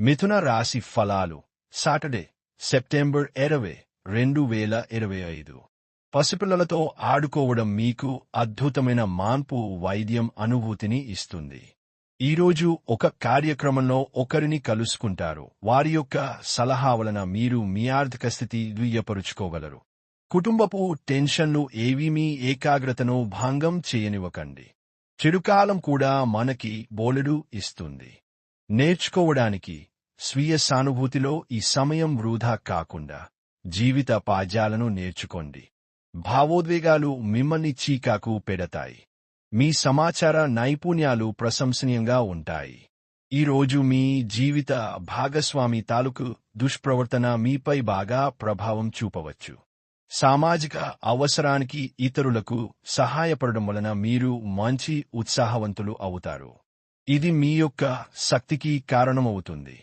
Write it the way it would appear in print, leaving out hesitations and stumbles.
మిథున రాశి ఫలాలు సాటర్డే సెప్టెంబర్ 20, 2025. పసిపిల్లలతో ఆడుకోవడం మీకు అద్భుతమైన మాన్పు వైద్యం అనుభూతిని ఇస్తుంది. ఈరోజు ఒక కార్యక్రమంలో ఒకరిని కలుసుకుంటారు. వారి యొక్క సలహా వలన మీరు మీ ఆర్థిక స్థితి ద్వియపరుచుకోగలరు. కుటుంబపు టెన్షన్లు ఏవీ మీ ఏకాగ్రతను భంగం చేయనివ్వకండి. చిరుకాలం కూడా మనకి బోలెడు ఇస్తుంది. నేర్చుకోవడానికి స్వీయ సానుభూతిలో ఈ సమయం వృధా కాకుండా జీవిత పాఠాలను నేర్చుకోండి. భావోద్వేగాలు మిమ్మల్ని చీకాకు పెడతాయి. మీ సమాచార నైపుణ్యాలు ప్రశంసనీయంగా ఉంటాయి. ఈరోజు మీ జీవిత భాగస్వామి తాలూకు దుష్ప్రవర్తన మీపై బాగా ప్రభావం చూపవచ్చు. సామాజిక అవసరానికి ఇతరులకు సహాయపడడం వలన మీరు మంచి ఉత్సాహవంతులు అవుతారు. ఇది మీ యొక్క శక్తికి కారణమవుతుంది.